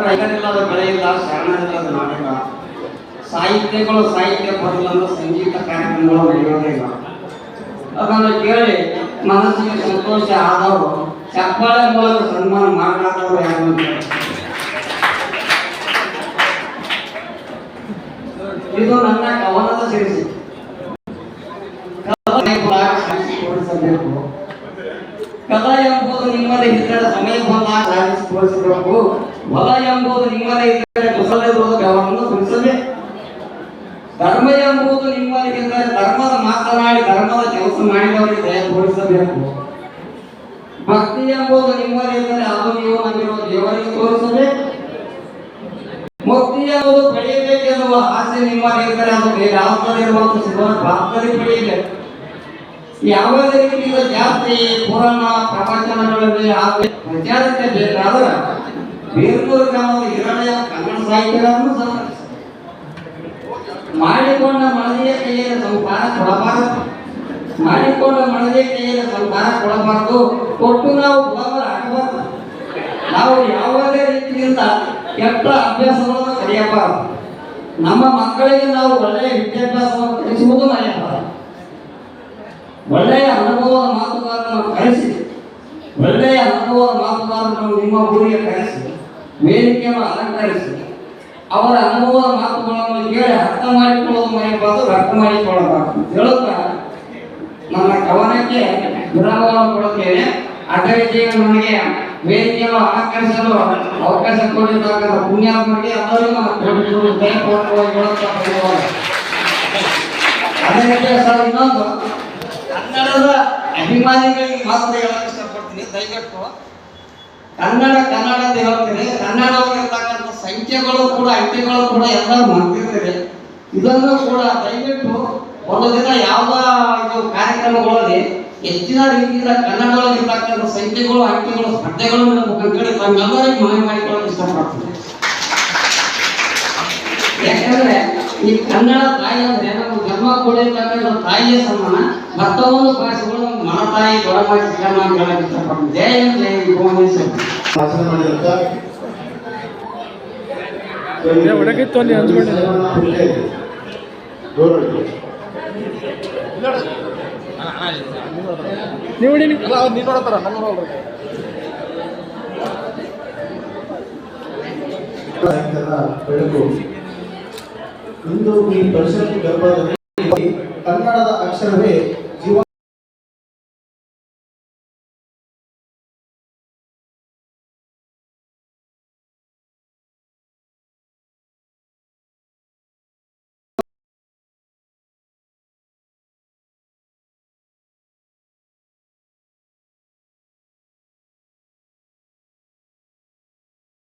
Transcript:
ರೈತರಿಲ್ಲದ ಬೆಳೆ ಇಲ್ಲ, ಶರಣರಿಲ್ಲದ ನಾಡಿಲ್ಲ. ಸಾಹಿತ್ಯಗಳು ಸಾಹಿತ್ಯ ಬರಲಿಲ್ಲ, ಸಂಗೀತ ಕಾರ್ಯಕ್ರಮಗಳು ನಡೆಯೋದೇ ಇಲ್ಲ. ಅದನ್ನು ಕೇಳಿ ಮನಸ್ಸಿಗೆ ಸಂತೋಷ ಆದವರು ಚಪ್ಪಾಳೆ ಮೂಲಕ ಸನ್ಮಾನ ಮಾಡಲಾದವರು ಯಾರು ಅಂತ ಇದು ನನ್ನ ಕವನದ ಸಿರಿಸಿ. ತೋರಿಸಬೇಕು ಕಲ ಎಂಬುದು ನಿಮ್ಮದೇ ಇದ್ದರೆ ಸಮಯ ಬಂದಾಗ ಸಾಧಿಸಿ ತೋರಿಸಬೇಕು. ಹೊಲ ಎಂಬುದು ನಿಮ್ಮದೇ ಇದ್ದರೆ ಕುಸಲಿರುವುದು ಗಮನವನ್ನು ತಿಳಿಸಬೇಕು. ಧರ್ಮ ಎಂಬುದು ನಿಮ್ಮದೇ ಇದ್ದರೆ ಧರ್ಮದ ಮಾತನಾಡಿ ಧರ್ಮದ ಕೆಲಸ ಮಾಡಿದವರಿಗೆ ದಯ ತೋರಿಸಬೇಕು. ಭಕ್ತಿ ಎಂಬುದು ನಿಮ್ಮದೇ ಇದ್ದರೆ ಅದು ನೀವು ನಂಬಿರುವ ದೇವರಿಗೆ ತೋರಿಸಬೇಕು. ಮುಕ್ತಿ ಎಂಬುದು ಪಡೆಯಬೇಕೆನ್ನುವ ಆಸೆ ನಿಮ್ಮದೇ ಇದ್ದರೆ ಅದು ಬೇರೆ ಯಾವುದರಿರುವಂತಹ ಶಿವನ ಪ್ರಾಪ್ತದಲ್ಲಿ ಪಡೆಯಬೇಕು. ಯಾವುದೇ ರೀತಿಯ ಜಾತಿ ಪುರಾಣ ಪ್ರವಚನಗಳಲ್ಲಿ ಪ್ರಚಾರಕ್ಕೆ ಬೇಕಾದರೆ ಬೇರೂರು ಗ್ರಾಮದ ಹಿರಣ್ಯ ಕನ್ನಡ ಸಾಹಿತ್ಯಗಳನ್ನು ಮಾಡಿಕೊಂಡ ಮನದಿಯ ಕೈಯಲ್ಲಿ ಸಂಪಾರ ಕೊಡಬಾರದು. ಮಾಡಿಕೊಂಡ ಮನದಿಯ ಕೈಯಲ್ಲಿ ಸಂಪಾರ ಕೊಡಬಾರದು. ಕೊಟ್ಟು ನಾವು ಗುಲಾಮರ ಆಗಬಾರದು. ನಾವು ಯಾವುದೇ ರೀತಿಯಿಂದ ಕೆಟ್ಟ ಅಭ್ಯಾಸಗಳನ್ನು ಕಲಿಯಬಾರದು. ನಮ್ಮ ಮಕ್ಕಳಿಗೆ ನಾವು ಒಳ್ಳೆಯ ವಿದ್ಯಾಭ್ಯಾಸವನ್ನು ಕಲಿಸುವುದು ಮರೆಯಬಾರದು. ಒಳ್ಳೆಯ ಅನುಭವದ ಮಾತುಗಾರರನ್ನು ಕರೆಸಿ, ಒಳ್ಳೆಯ ಅನುಭವದ ಮಾತುಗಾರರನ್ನು ನಿಮ್ಮ ಊರಿಗೆ ಕರೆಸಿ ವೇದಿಕೆಯನ್ನು ಅಲಂಕರಿಸಿ ಅವರ ಅನುಭವದ ಮಾತುಗಳನ್ನು ಕೇಳಿ ಅರ್ಥ ಮಾಡಿಕೊಳ್ಳೋದು ಮರೆಯಬಾರದು, ವ್ಯಕ್ತ ಮಾಡಿಕೊಳ್ಳಬಾರದು ಹೇಳುತ್ತಾ ನನ್ನ ಕವನಕ್ಕೆ ವಿರಾಮವನ್ನು ಕೊಡುತ್ತೇನೆ. ಅದೇ ರೀತಿಯಾಗಿ ನನಗೆ ವೇದಿಕೆಯನ್ನು ಅಲಂಕರಿಸಲು ಅವಕಾಶ ಕೊಟ್ಟಿರ್ತಕ್ಕಂಥ ಪುಣ್ಯಾತ್ಮರಿಗೆ ಎಲ್ಲರಿಗೂ ಅದೇ ರೀತಿಯ ಸರ್ ಇನ್ನೊಂದು ಕನ್ನಡದ ಅಭಿಮಾನಿಗಳಿಗೆ ಮಾತ್ರ ಹೇಳಕ್ಕೆ ಇಷ್ಟಪಡ್ತೀನಿ. ದಯವಿಟ್ಟು ಕನ್ನಡ ಅಂತ ಹೇಳ್ತೀನಿ. ಕನ್ನಡವಾಗಿರ್ತಕ್ಕಂಥ ಸಂಖ್ಯೆಗಳು ಕೂಡ ಅಂಕೆಗಳು ಕೂಡ ಎಲ್ಲರೂ ಮಾಡ್ತಿರ್ತೀರಿ. ಇದನ್ನು ಕೂಡ ದಯವಿಟ್ಟು ಒಂದು ದಿನ ಯಾವ ಇದು ಕಾರ್ಯಕ್ರಮಗಳಲ್ಲಿ ಹೆಚ್ಚಿನ ರೀತಿಯಿಂದ ಕನ್ನಡವಾಗಿರ್ತಕ್ಕಂಥ ಸಂಖ್ಯೆಗಳು ಅಂಕೆಗಳು ಸ್ಪರ್ಧೆಗಳು ಮುಖಾಂತರ ತಮ್ಮೆಲ್ಲರಿಗೂ ಮನವಿ ಮಾಡಿಕೊಳ್ಳಲು ಇಷ್ಟಪಡ್ತೀನಿ. ಯಾಕಂದ್ರೆ ಈ ಕನ್ನಡ ತಾಯಿ ಅಂದ್ರೆ ನಮ್ಮ ಜನ್ಮ ಕೊಡಿರ್ತಕ್ಕಂಥ ತಾಯಿಯ ಸಮಾನ. ಮತ್ತೊಂದು ಭಾಷೆಗಳು ನಮ್ಮ ಮನ ತಾಯಿ ದೊಡ್ಡ ಸಿಕ್ಕಮ್ಮ ಅಂತ ಹೇಳಕ್ ಇಷ್ಟಪಡ್ತೀನಿ. ಜಯ ಭುವನೇಶ್ವರ ಭಾಷಣ ಮಾಡಿರುತ್ತಾ ಬೆಳಕು ಇಂದು ಈ ಪರಿಷತ್ ಗರ್ಭದಲ್ಲಿ ಕನ್ನಡದ ಅಕ್ಷರವೇ